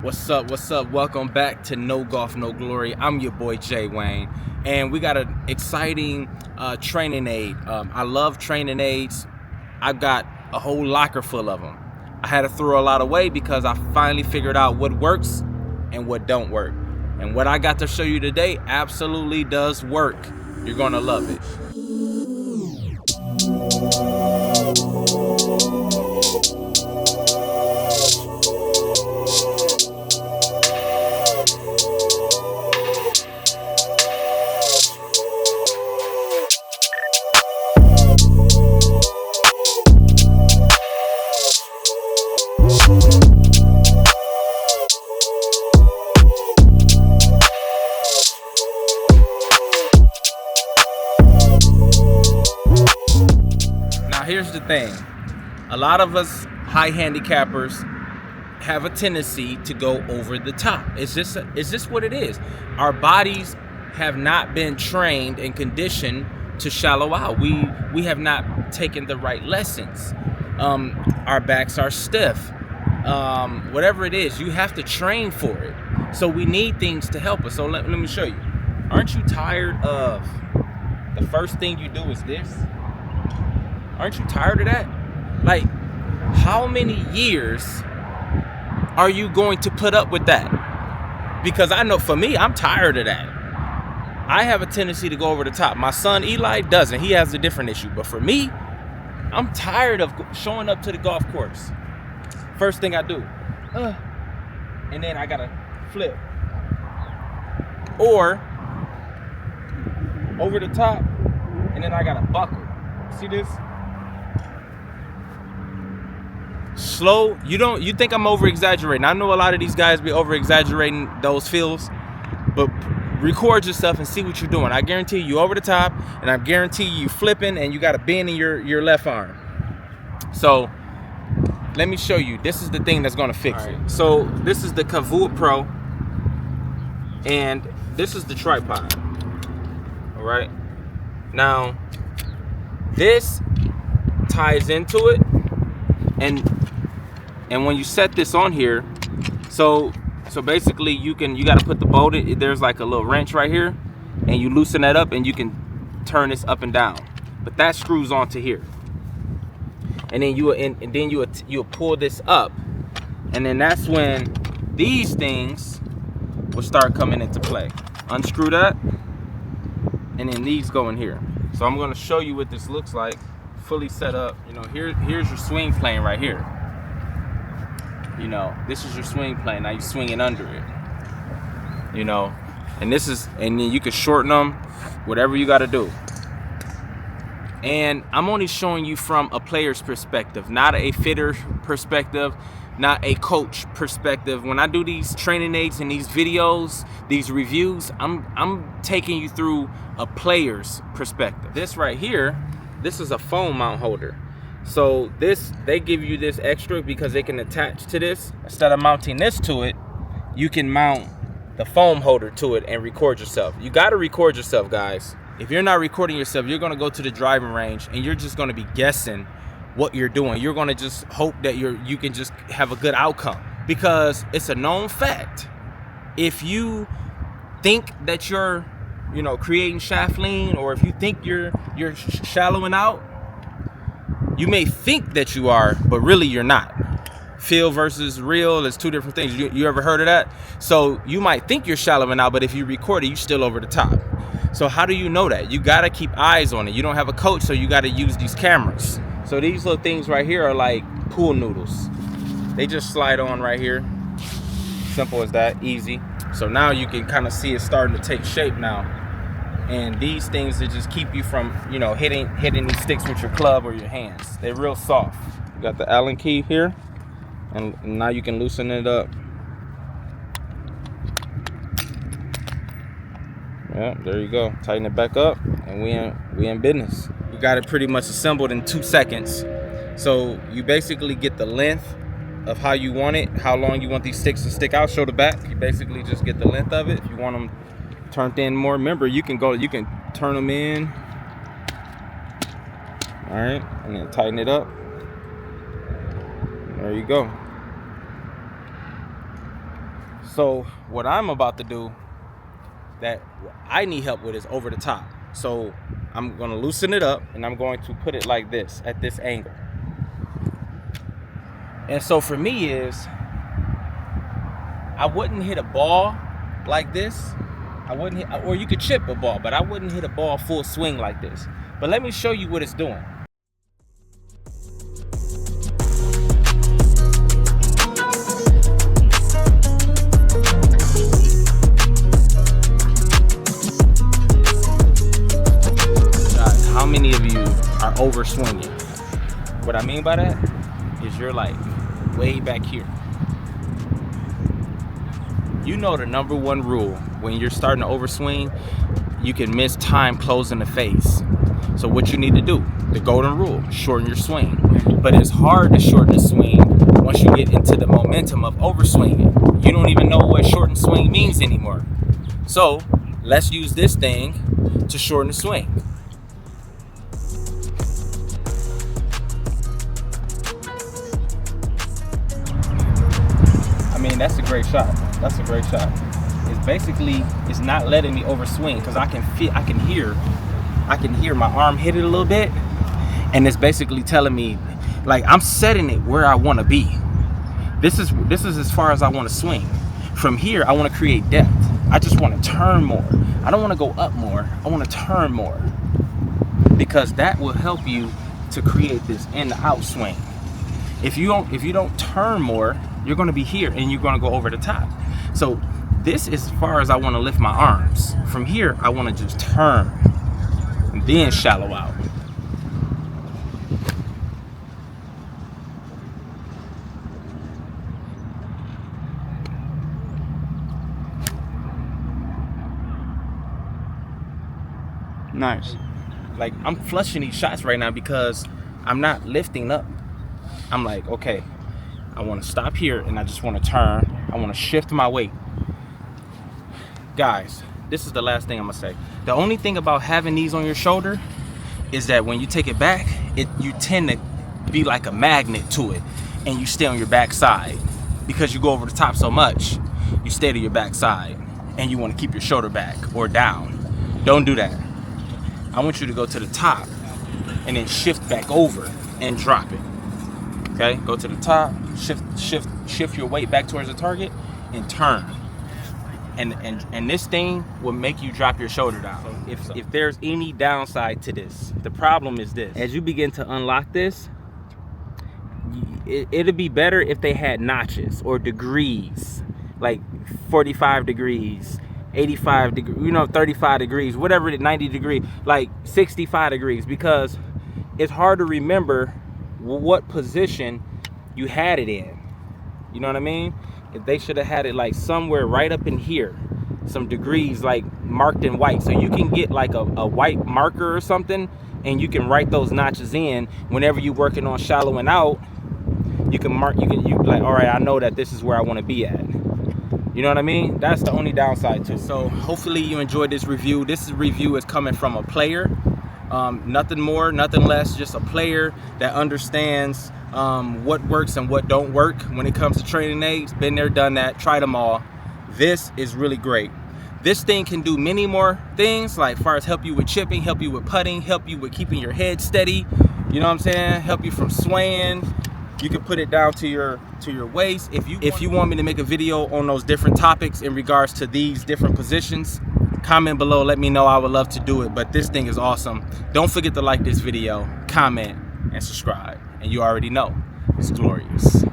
What's up? What's up? Welcome back to No Golf, No Glory. I'm your boy Jay Wayne, and we got an exciting training aid. I love training aids. I've got a whole locker full of them. I had to throw a lot away because I finally figured out what works and what don't work. And what I got to show you today absolutely does work. You're gonna love it. Here's the thing, a lot of us high handicappers have a tendency to go over the top. It's just what it is. Our bodies have not been trained and conditioned to shallow out. We have not taken the right lessons. Our backs are stiff. Whatever it is, you have to train for it. So we need things to help us. So let me show you. Aren't you tired of the first thing you do is this? Aren't you tired of that? Like, how many years are you going to put up with that? Because I know for me, I'm tired of that. I have a tendency to go over the top. My son Eli doesn't. He has a different issue. But for me, I'm tired of showing up to the golf course. First thing I do, and then I gotta flip. Or over the top, and then I gotta buckle. See this? Slow. You think I'm over exaggerating. I know a lot of these guys be over exaggerating those feels, but record yourself and see what you're doing. I guarantee you over the top, and I guarantee you flipping, and you got a bend in your left arm. So let me show you. This is the thing that's gonna fix it. So this is the Kavooa Pro, and this is the tripod. All right. Now this ties into it, and when you set this on here, so basically you got to put the bolt in. There's like a little wrench right here, and you loosen that up, and you can turn this up and down. But that screws onto here, and then you pull this up, and then that's when these things will start coming into play. Unscrew that, and then these go in here. So I'm going to show you what this looks like fully set up. You know, here's your swing plane right here. You know, this is your swing plane. Now you're swinging under it. You know, and then you can shorten them, whatever you got to do. And I'm only showing you from a player's perspective, not a fitter perspective, not a coach perspective. When I do these training aids and these videos, these reviews, I'm taking you through a player's perspective. This right here, this is a foam mount holder. So they give you this extra because they can attach to this. Instead of mounting this to it, you can mount the foam holder to it and record yourself. You got to record yourself, guys. If you're not recording yourself, you're going to go to the driving range and you're just going to be guessing what you're doing. You're going to just hope that you can just have a good outcome, because it's a known fact. If you think that you're, creating shaft lean, or if you think you're shallowing out, you may think that you are, but really you're not. Feel versus real is two different things. You ever heard of that? So you might think you're shallowing out, but if you record it, you're still over the top. So how do you know that? You got to keep eyes on it. You don't have a coach, so you got to use these cameras. So these little things right here are like pool noodles. They just slide on right here. Simple as that, easy. So now you can kind of see it starting to take shape now. And these things that just keep you from, hitting these sticks with your club or your hands. They're real soft. You got the Allen key here, and now you can loosen it up. Yeah, there you go. Tighten it back up, and we in business. We got it pretty much assembled in 2 seconds. So you basically get the length of how you want it, how long you want these sticks to stick out. Show the back. You basically just get the length of it. If you want them turned in more, remember you can turn them in. All right, and then tighten it up. There you go. So what I'm about to do that I need help with is over the top. So I'm going to loosen it up and I'm going to put it like this at this angle. And so for me is, I wouldn't hit a ball like this. I wouldn't hit, or you could chip a ball, but I wouldn't hit a ball full swing like this. But let me show you what it's doing. How many of you are over swinging? What I mean by that is you're like way back here. You know the number one rule when you're starting to overswing, you can miss time closing the face. So what you need to do, the golden rule, shorten your swing. But it's hard to shorten the swing once you get into the momentum of overswinging. You don't even know what shorten swing means anymore. So let's use this thing to shorten the swing. I mean, that's a great shot. That's a great shot. It's basically, it's not letting me overswing because I can hear my arm hit it a little bit, and it's basically telling me, like, I'm setting it where I want to be. This is as far as I want to swing. From here, I want to create depth. I just want to turn more. I don't want to go up more. I want to turn more, because that will help you to create this in the out swing. If you don't turn more, you're going to be here and you're going to go over the top. So this is as far as I want to lift my arms. From here, I want to just turn and then shallow out. Nice. Like, I'm flushing these shots right now because I'm not lifting up. I'm like, okay, I want to stop here and I just want to turn. I want to shift my weight. Guys, this is the last thing I'm gonna say. The only thing about having these on your shoulder is that when you take it back, you tend to be like a magnet to it, and you stay on your back side because you go over the top so much. You stay to your back side and you want to keep your shoulder back or down. Don't do that. I want you to go to the top and then shift back over and drop it. Okay, go to the top, shift your weight back towards the target and turn. And this thing will make you drop your shoulder down. If there's any downside to this, the problem is this. As you begin to unlock this, it'd be better if they had notches or degrees, like 45 degrees, 85 degrees, 35 degrees, whatever, 90 degrees, like 65 degrees, because it's hard to remember what position you had it in. You know what I mean? If they should have had it like somewhere right up in here, some degrees like marked in white, so you can get like a white marker or something and you can write those notches in whenever you're working on shallowing out. You can mark, you like, all right, I know that this is where I want to be at. You know what I mean? That's the only downside to it. So hopefully you enjoyed this review. This review is coming from a player. Nothing more, nothing less, just a player that understands what works and what don't work when it comes to training aids. Been there, done that, tried them all. This is really great. This thing can do many more things, like far as help you with chipping, help you with putting, help you with keeping your head steady. You know what I'm saying? Help you from swaying. You can put it down to your waist. If you want me to make a video on those different topics in regards to these different positions, comment below, let me know. I would love to do it. But this thing is awesome. Don't forget to like this video, comment, and subscribe. And you already know, it's glorious.